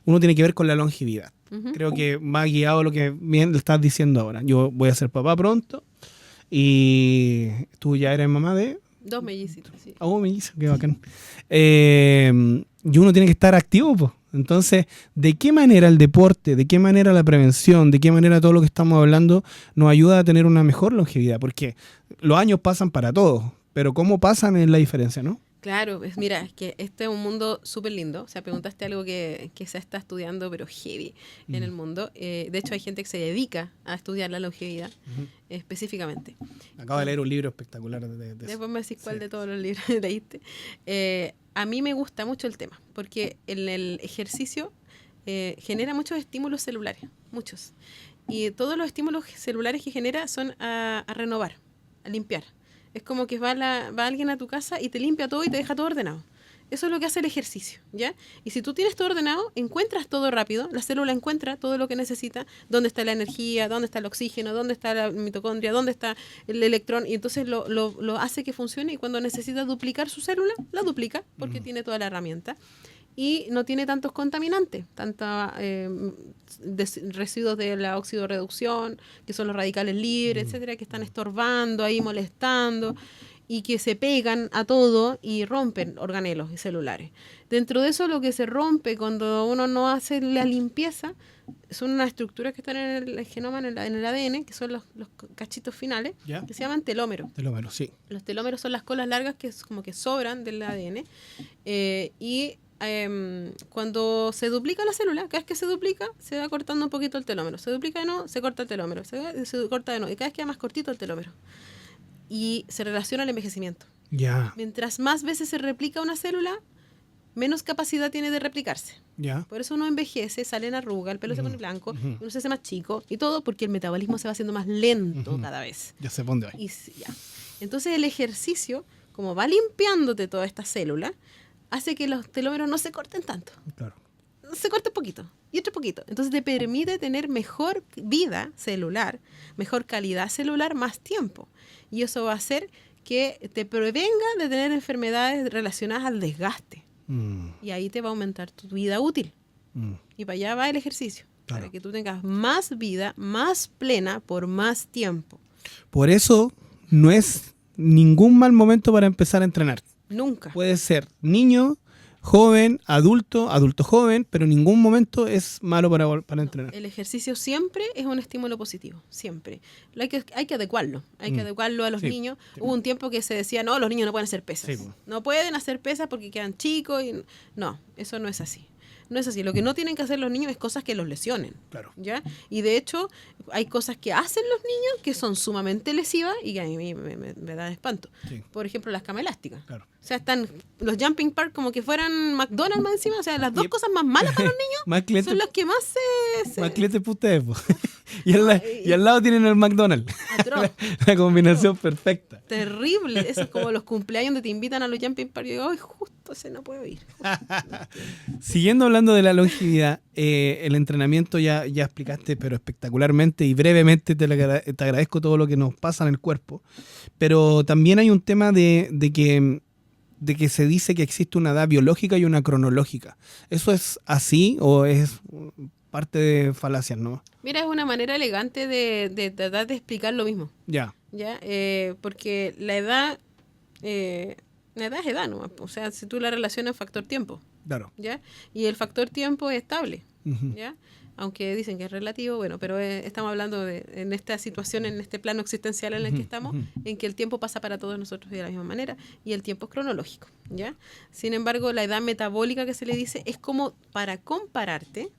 Uno tiene que ver con la longevidad. Creo que va guiado lo que bien le estás diciendo ahora. Yo voy a ser papá pronto y tú ya eres mamá de... 2 mellicitos, sí. Mellizos, qué bacán. Y uno tiene que estar activo, pues. Entonces, ¿de qué manera el deporte, de qué manera la prevención, de qué manera todo lo que estamos hablando nos ayuda a tener una mejor longevidad? Porque los años pasan para todos, pero cómo pasan es la diferencia, ¿no? Claro, mira, es que este es un mundo súper lindo. O sea, preguntaste algo que se está estudiando, pero heavy en el mundo. De hecho, hay gente que se dedica a estudiar la longevidad específicamente. Acabo de leer un libro espectacular de Después me decís cuál de todos los libros leíste. A mí me gusta mucho el tema, porque el ejercicio genera muchos estímulos celulares, muchos. Y todos los estímulos celulares que genera son a renovar, a limpiar. Es como que va alguien a tu casa y te limpia todo y te deja todo ordenado. Eso es lo que hace el ejercicio, ¿ya? Y si tú tienes todo ordenado, encuentras todo rápido, la célula encuentra todo lo que necesita, dónde está la energía, dónde está el oxígeno, dónde está la mitocondria, dónde está el electrón, y entonces lo hace que funcione, y cuando necesita duplicar su célula, la duplica, porque tiene toda la herramienta. Y no tiene tantos contaminantes, tantos residuos de la oxidorreducción, que son los radicales libres, etcétera, que están estorbando ahí, molestando. y que se pegan a todo y rompen organelos y celulares. Dentro de eso, lo que se rompe cuando uno no hace la limpieza son unas estructuras que están en el genoma, en el ADN, que son los cachitos finales, ¿Ya? que se llaman telómeros. Telómeros, sí. Los telómeros son las colas largas que es como que sobran del ADN. Cuando se duplica la célula, cada vez que se duplica, se va cortando un poquito el telómero. Se duplica de nuevo, se corta el telómero. Se corta de nuevo. Y cada vez queda más cortito el telómero. Y se relaciona al envejecimiento. Ya, Mientras más veces se replica una célula, menos capacidad tiene de replicarse. ya. Por eso uno envejece, sale en arruga, el pelo se pone blanco, uno se hace más chico y todo porque el metabolismo se va haciendo más lento cada vez. Ya sé por dónde va. Ya. Entonces el ejercicio, como va limpiándote toda esta célula, hace que los telómeros no se corten tanto. Claro. Se corta poquito y otro poquito. Entonces te permite tener mejor vida celular, mejor calidad celular, más tiempo. Y eso va a hacer que te prevenga de tener enfermedades relacionadas al desgaste. Y ahí te va a aumentar tu vida útil. Y para allá va el ejercicio. Claro. Para que tú tengas más vida, más plena, por más tiempo. Por eso no es ningún mal momento para empezar a entrenar. Nunca. Puede ser niño, joven, adulto joven, pero en ningún momento es malo para entrenar. El ejercicio siempre es un estímulo positivo, siempre. Hay que adecuarlo, hay que adecuarlo a los Sí. niños. Hubo un tiempo que se decía, no, los niños no pueden hacer pesas. Sí, pues. No pueden hacer pesas porque quedan chicos. No, eso no es así. No es así. Lo que no tienen que hacer los niños es cosas que los lesionen. Claro. ¿Ya? Y de hecho, hay cosas que hacen los niños que son sumamente lesivas y que a mí me da espanto. Sí. Por ejemplo, las cama elásticas. Claro. O sea, están los jumping park como que fueran McDonald's más encima. O sea, las dos cosas más malas para los niños Más clientes, son las que más se más clientes para ustedes, po. y al lado tienen el McDonald's. atroz. La combinación perfecta. Terrible. Eso es como los cumpleaños donde te invitan a los jumping park y digo, ay, justo ese no puedo ir. Siguiendo hablando de la longevidad, el entrenamiento ya explicaste, pero espectacularmente y brevemente te agradezco todo lo que nos pasa en el cuerpo. Pero también hay un tema de que se dice que existe una edad biológica y una cronológica. ¿Eso es así o es parte de falacias, no? Mira, es una manera elegante de tratar de explicar lo mismo. Ya. ¿Ya? Porque la edad es edad, ¿no? O sea, si tú la relacionas factor tiempo, Claro. ¿ya? Y el factor tiempo es estable, Ujú. ¿ya? Aunque dicen que es relativo, bueno, pero estamos hablando en esta situación, en este plano existencial en el que estamos, en que el tiempo pasa para todos nosotros de la misma manera y el tiempo es cronológico, ¿ya? Sin embargo, la edad metabólica que se le dice es como para compararte,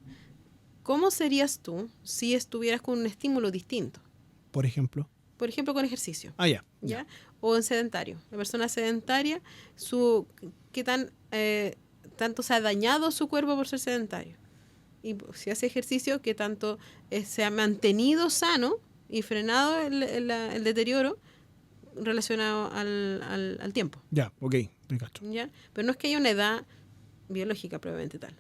¿cómo serías tú si estuvieras con un estímulo distinto? Por ejemplo. Por ejemplo, con ejercicio. Ah, ya. ¿Ya? O en sedentario. La persona sedentaria, qué tanto se ha dañado su cuerpo por ser sedentario. Y si hace ejercicio, qué tanto se ha mantenido sano y frenado el deterioro relacionado al tiempo. Ya, ok, me cacho. ¿Ya? Pero no es que haya una edad biológica probablemente tal.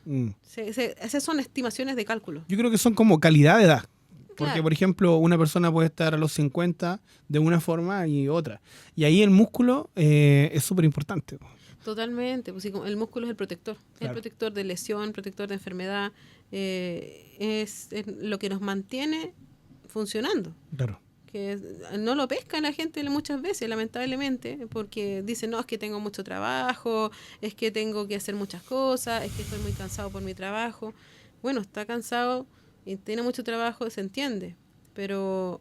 Esas son estimaciones de cálculo. Yo creo que son como calidad de edad. Porque, Claro. por ejemplo, una persona puede estar a los 50 de una forma y otra. Y ahí el músculo es súper importante. Totalmente, pues sí, como el músculo es el protector, es Claro. el protector de lesión, protector de enfermedad, es lo que nos mantiene funcionando. Claro. Que no lo pesca la gente muchas veces, lamentablemente, porque dicen, no, es que tengo mucho trabajo, es que tengo que hacer muchas cosas, es que estoy muy cansado por mi trabajo. Bueno, está cansado y tiene mucho trabajo, se entiende, pero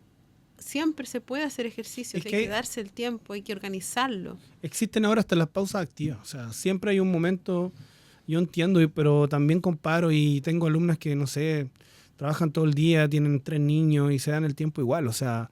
siempre se puede hacer ejercicio, Es hay que que darse el tiempo, hay que organizarlo. Existen ahora hasta las pausas activas. O sea, siempre hay un momento, yo entiendo, pero también comparo y tengo alumnas que, no sé, trabajan todo el día, tienen 3 niños y se dan el tiempo igual. O sea,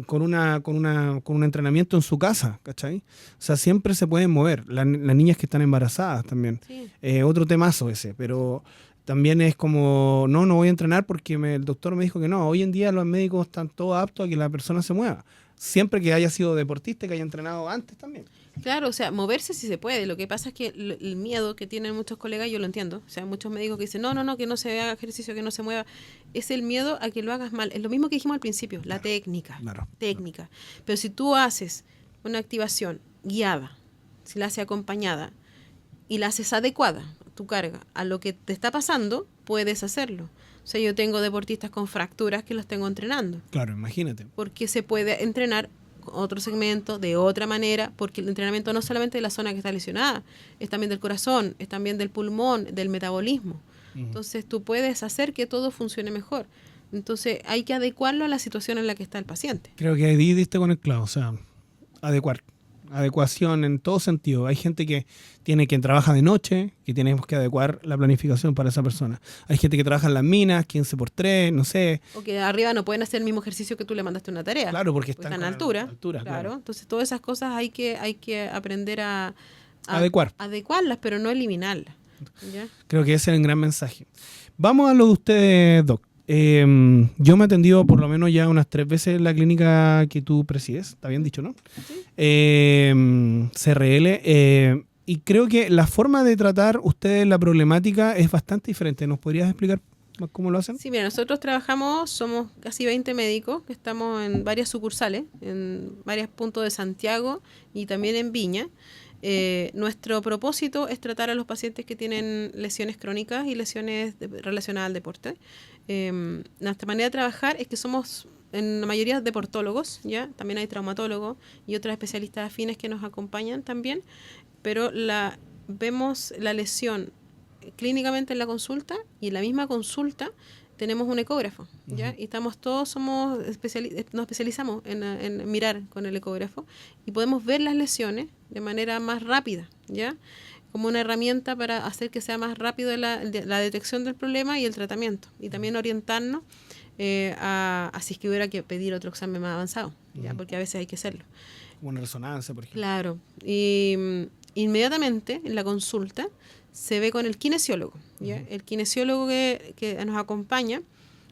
con un entrenamiento en su casa, ¿cachai? O sea, siempre se pueden mover. Las niñas que están embarazadas también. Sí. Otro temazo ese, pero también es como, no voy a entrenar porque el doctor me dijo que no. Hoy en día los médicos están todos aptos a que la persona se mueva. Siempre que haya sido deportista, que haya entrenado antes también. Claro, o sea, moverse sí se puede. Lo que pasa es que el miedo que tienen muchos colegas, yo lo entiendo. O sea, muchos médicos que dicen, no, que no se haga ejercicio, que no se mueva. Es el miedo a que lo hagas mal. Es lo mismo que dijimos al principio, la técnica. Claro. Técnica. Pero si tú haces una activación guiada, si la haces acompañada y la haces adecuada, tu carga, a lo que te está pasando, puedes hacerlo. O sea, yo tengo deportistas con fracturas que los tengo entrenando. Claro, imagínate. Porque se puede entrenar otro segmento, de otra manera, porque el entrenamiento no solamente de la zona que está lesionada, es también del corazón, es también del pulmón, del metabolismo. Entonces tú puedes hacer que todo funcione mejor. Entonces hay que adecuarlo a la situación en la que está el paciente. Creo que ahí diste con el clavo, o sea, adecuación en todo sentido. Hay gente que trabaja de noche, que tenemos que adecuar la planificación para esa persona. Hay gente que trabaja en las minas, 15x3, no sé. O que arriba no pueden hacer el mismo ejercicio que tú le mandaste una tarea. Claro, porque están en altura. Claro. Entonces todas esas cosas hay que aprender a adecuarlas, pero no eliminarlas. ¿Ya? Creo que ese es el gran mensaje. Vamos a lo de ustedes, Doc. Yo me he atendido por lo menos ya unas 3 veces en la clínica que tú presides, está bien dicho, ¿no? ¿Sí? CRL, y creo que la forma de tratar ustedes la problemática es bastante diferente. ¿Nos podrías explicar cómo lo hacen? Sí, mira, nosotros somos casi 20 médicos que estamos en varias sucursales, en varios puntos de Santiago y también en Viña. Nuestro propósito es tratar a los pacientes que tienen lesiones crónicas y lesiones relacionadas al deporte. Nuestra manera de trabajar es que somos en la mayoría deportólogos, ¿ya? También hay traumatólogos y otros especialistas afines que nos acompañan también, pero vemos la lesión clínicamente en la consulta y en la misma consulta tenemos un ecógrafo, ¿ya? Y nos especializamos en mirar con el ecógrafo y podemos ver las lesiones de manera más rápida, ¿ya? Como una herramienta para hacer que sea más rápido la detección del problema y el tratamiento. Y también orientarnos a si es que hubiera que pedir otro examen más avanzado, ¿ya? Porque a veces hay que hacerlo. Como una resonancia, por ejemplo. Claro. Y inmediatamente en la consulta se ve con el kinesiólogo, ¿ya? El kinesiólogo que nos acompaña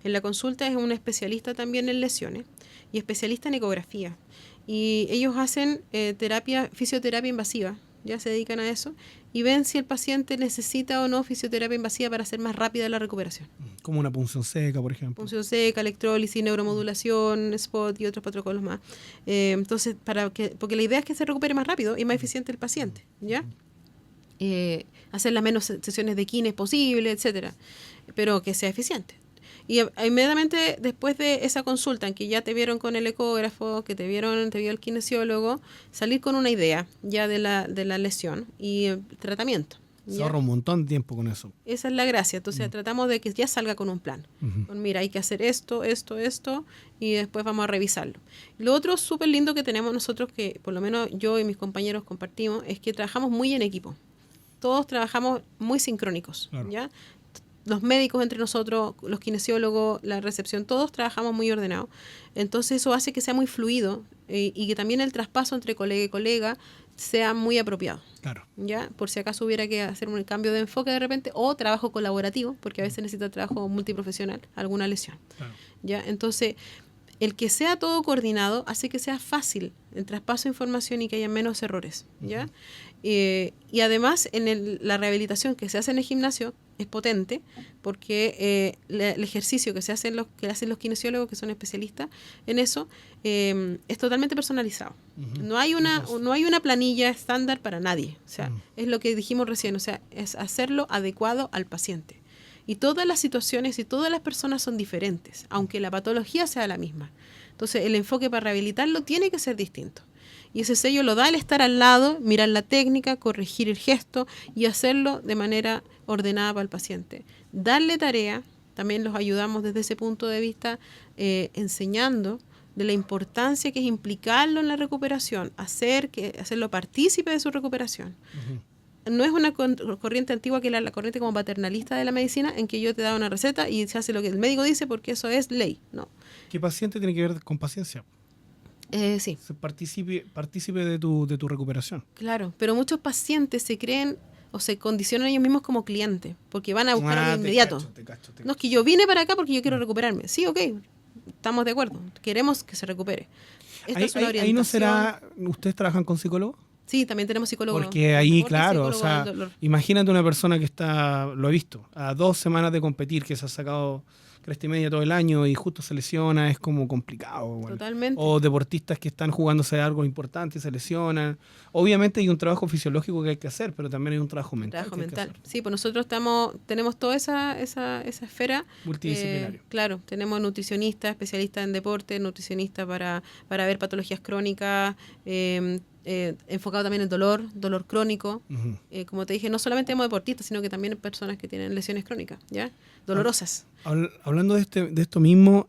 en la consulta es un especialista también en lesiones y especialista en ecografía. Y ellos hacen fisioterapia invasiva, ya se dedican a eso, y ven si el paciente necesita o no fisioterapia invasiva para hacer más rápida la recuperación. Como una punción seca, por ejemplo. Punción seca, electrólisis, neuromodulación, spot y otros protocolos más. Entonces, porque la idea es que se recupere más rápido y más eficiente el paciente, ¿ya? Hacer las menos sesiones de kines posible, etcétera, pero que sea eficiente. Y inmediatamente después de esa consulta en que ya te vieron con el ecógrafo, que te vio el kinesiólogo, salir con una idea ya de la lesión y el tratamiento. Se ahorra un montón de tiempo con eso. Esa es la gracia. Entonces tratamos de que ya salga con un plan. Mira, hay que hacer esto, y después vamos a revisarlo. Lo otro súper lindo que tenemos nosotros, que por lo menos yo y mis compañeros compartimos, es que trabajamos muy en equipo. Todos trabajamos muy sincrónicos, claro. ¿Ya? Los médicos entre nosotros, los kinesiólogos, la recepción, todos trabajamos muy ordenados. Entonces eso hace que sea muy fluido y que también el traspaso entre colega y colega sea muy apropiado. Claro. ¿Ya? Por si acaso hubiera que hacer un cambio de enfoque de repente, o trabajo colaborativo, porque a veces necesita trabajo multiprofesional, alguna lesión. Claro. ¿Ya? Entonces, el que sea todo coordinado hace que sea fácil el traspaso de información y que haya menos errores, ¿ya? Y además, la rehabilitación que se hace en el gimnasio es potente porque el ejercicio que hacen los kinesiólogos, que son especialistas en eso, es totalmente personalizado. No hay una planilla estándar para nadie. O sea, es lo que dijimos recién, o sea, es hacerlo adecuado al paciente. Y todas las situaciones y todas las personas son diferentes, aunque la patología sea la misma. Entonces, el enfoque para rehabilitarlo tiene que ser distinto. Y ese sello lo da el estar al lado, mirar la técnica, corregir el gesto y hacerlo de manera ordenada para el paciente. Darle tarea, también los ayudamos desde ese punto de vista, enseñando de la importancia que es implicarlo en la recuperación, hacerlo partícipe de su recuperación. No es una corriente antigua que la corriente como paternalista de la medicina, en que yo te da una receta y se hace lo que el médico dice porque eso es ley. No. ¿Qué paciente tiene que ver con paciencia? Sí. Partícipe de tu recuperación. Claro, pero muchos pacientes se creen o se condicionan ellos mismos como clientes porque van a buscar algo inmediato. Te cacho. No, es que yo vine para acá porque yo quiero recuperarme. Sí, ok, estamos de acuerdo. Queremos que se recupere. Esta es una orientación. ¿Ahí no será, ustedes trabajan con psicólogos? Sí, también tenemos psicólogos. Porque ahí, claro, o sea, imagínate una persona que está, lo he visto, a 2 semanas de competir, que se cresta y media todo el año y justo se lesiona, es como complicado. Bueno. Totalmente. O deportistas que están jugándose algo importante y se lesionan. Obviamente hay un trabajo fisiológico que hay que hacer, pero también hay un trabajo mental. Trabajo mental. Sí, pues nosotros tenemos toda esa esfera. Multidisciplinario. Claro, tenemos nutricionistas, especialistas en deporte, nutricionistas para ver patologías crónicas, enfocado también en dolor crónico. Uh-huh. Como te dije, no solamente tenemos deportistas, sino que también personas que tienen lesiones crónicas, ¿ya? Dolorosas. Hablando de esto mismo,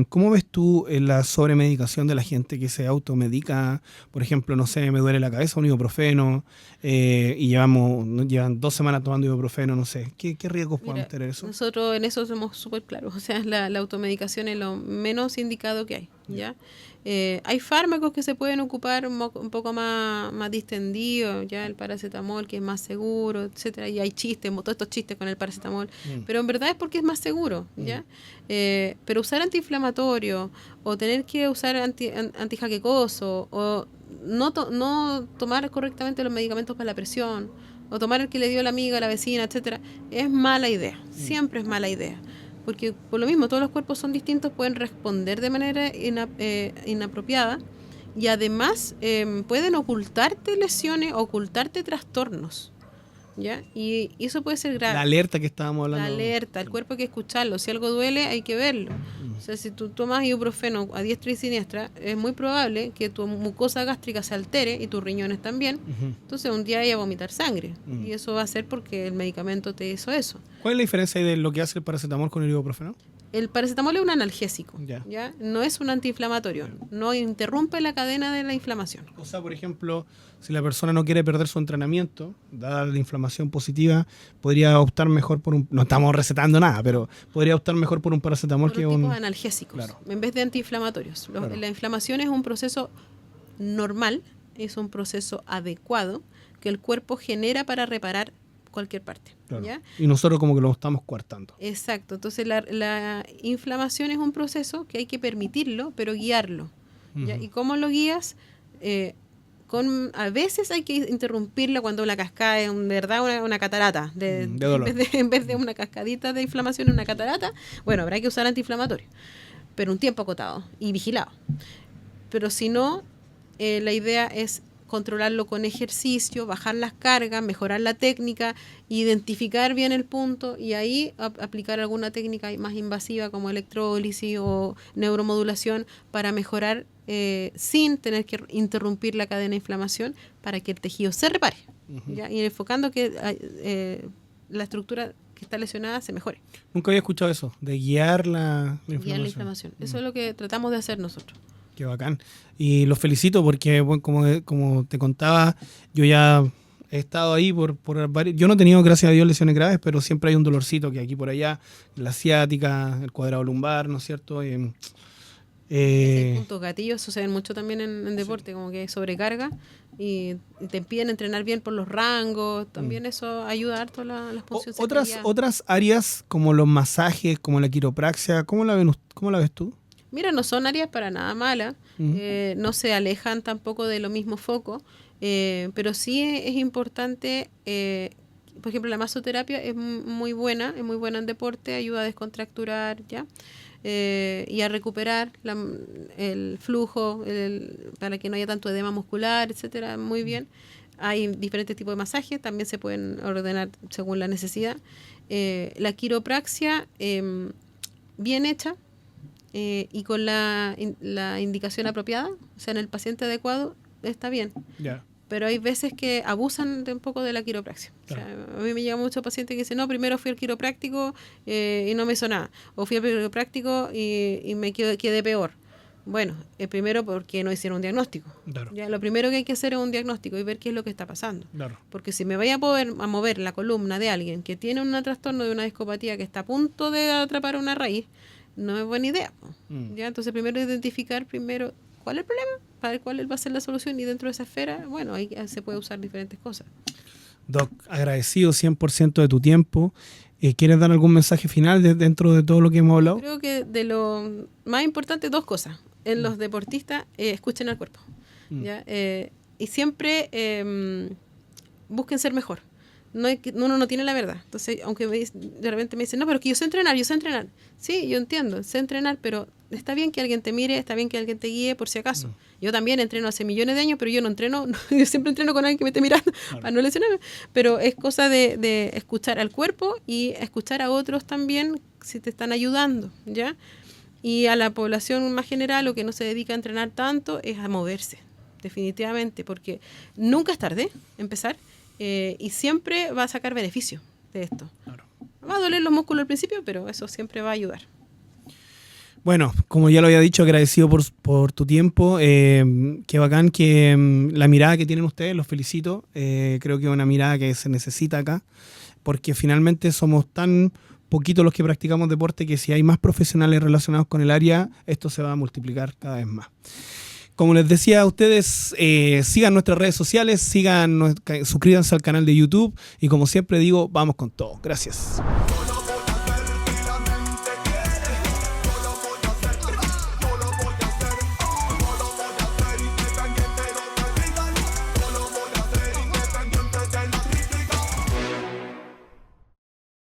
¿cómo ves tú la sobremedicación de la gente que se automedica? Por ejemplo, no sé, me duele la cabeza, un ibuprofeno, y llevan 2 semanas tomando ibuprofeno, no sé. ¿Qué riesgos podemos tener eso? Nosotros en eso somos súper claros. O sea, la automedicación es lo menos indicado que hay, ¿ya? Hay fármacos que se pueden ocupar un poco más distendidos, ya el paracetamol, que es más seguro, etcétera, y hay chistes, todos estos chistes con el paracetamol, pero en verdad es porque es más seguro, ¿ya? Pero usar antiinflamatorio o tener que usar antijaquecoso o no tomar correctamente los medicamentos para la presión o tomar el que le dio la amiga, la vecina, etcétera, es mala idea, siempre es mala idea. Porque por lo mismo, todos los cuerpos son distintos, pueden responder de manera inapropiada y además pueden ocultarte lesiones, ocultarte trastornos, ¿ya? Y eso puede ser grave. La alerta que estábamos hablando. La alerta, el cuerpo hay que escucharlo. Si algo duele, hay que verlo. O sea, si tú tomas ibuprofeno a diestra y siniestra, es muy probable que tu mucosa gástrica se altere y tus riñones también. Uh-huh. Entonces un día hay a vomitar sangre. Uh-huh. Y eso va a ser porque el medicamento te hizo eso. ¿Cuál es la diferencia de lo que hace el paracetamol con el ibuprofeno? El paracetamol es un analgésico, ¿ya? No es un antiinflamatorio, no interrumpe la cadena de la inflamación. O sea, por ejemplo, si la persona no quiere perder su entrenamiento, dada la inflamación positiva, podría optar mejor por no estamos recetando nada, pero podría optar mejor por un paracetamol que un... tipos analgésicos, claro, en vez de antiinflamatorios. Claro. La inflamación es un proceso normal, es un proceso adecuado que el cuerpo genera para reparar cualquier parte. Claro. ¿Ya? Y nosotros como que lo estamos coartando. Exacto. Entonces la inflamación es un proceso que hay que permitirlo, pero guiarlo. ¿Ya? ¿Y cómo lo guías? A veces hay que interrumpirla cuando la cascada es en verdad una catarata. De dolor. En vez de una cascadita de inflamación, una catarata, bueno, habrá que usar antiinflamatorio. Pero un tiempo acotado y vigilado. Pero si no, la idea es controlarlo con ejercicio, bajar las cargas, mejorar la técnica, identificar bien el punto y ahí aplicar alguna técnica más invasiva como electrólisis o neuromodulación para mejorar sin tener que interrumpir la cadena de inflamación para que el tejido se repare. Uh-huh. ¿Ya? Y enfocando que la estructura que está lesionada se mejore. Nunca había escuchado eso, de guiar la inflamación. Guiar la inflamación. Eso es lo que tratamos de hacer nosotros. Qué bacán. Y los felicito porque, bueno, como te contaba, yo ya he estado ahí por varios... Yo no he tenido, gracias a Dios, lesiones graves, pero siempre hay un dolorcito que aquí por allá, la ciática, el cuadrado lumbar, ¿no es cierto? Puntos gatillos suceden mucho también en deporte, sí. Como que sobrecarga y te impiden entrenar bien por los rangos. También eso ayuda harto a las funciones. Otras áreas como los masajes, como la quiropraxia, ¿cómo la ves tú? Mira, no son áreas para nada malas, no se alejan tampoco de lo mismo foco, pero sí es importante, por ejemplo, la masoterapia es muy buena en deporte, ayuda a descontracturar, ¿ya? Y a recuperar el flujo para que no haya tanto edema muscular, etcétera, muy bien. Hay diferentes tipos de masajes, también se pueden ordenar según la necesidad. La quiropraxia, bien hecha, y con la indicación apropiada, o sea, en el paciente adecuado, está bien. Yeah. Pero hay veces que abusan un poco de la quiropraxia. Claro. O sea, a mí me llegan muchos pacientes que dicen, no, primero fui al quiropráctico y no me hizo nada. O fui al quiropráctico y me quedé peor. Bueno, primero porque no hicieron un diagnóstico. Claro. Ya, lo primero que hay que hacer es un diagnóstico y ver qué es lo que está pasando. Claro. Porque si me voy a mover la columna de alguien que tiene un trastorno de una discopatía que está a punto de atrapar una raíz, no es buena idea. ¿Ya? Entonces primero identificar cuál es el problema, para ver cuál va a ser la solución y dentro de esa esfera, bueno, ahí se puede usar diferentes cosas. Doc, agradecido 100% de tu tiempo. ¿Quieres dar algún mensaje final dentro de todo lo que hemos hablado? Creo que de lo más importante, 2 cosas. En los deportistas, escuchen al cuerpo. ¿Ya? Y siempre busquen ser mejor. Uno no tiene la verdad. Entonces, aunque de repente me dicen, no, pero es que yo sé entrenar. Sí, yo entiendo, sé entrenar, pero está bien que alguien te mire, está bien que alguien te guíe por si acaso. Yo también entreno hace millones de años, pero yo no entreno, yo siempre entreno con alguien que me esté mirando para no lesionarme. Pero es cosa de escuchar al cuerpo y escuchar a otros también si te están ayudando, ¿ya? Y a la población más general, o que no se dedica a entrenar tanto, es a moverse, definitivamente, porque nunca es tarde empezar. Y siempre va a sacar beneficio de esto. Claro. Va a doler los músculos al principio, pero eso siempre va a ayudar. Bueno, como ya lo había dicho, agradecido por tu tiempo. Qué bacán que la mirada que tienen ustedes, los felicito. Creo que es una mirada que se necesita acá, porque finalmente somos tan poquitos los que practicamos deporte que si hay más profesionales relacionados con el área, esto se va a multiplicar cada vez más. Como les decía a ustedes, sigan nuestras redes sociales, suscríbanse al canal de YouTube y como siempre digo, vamos con todo. Gracias.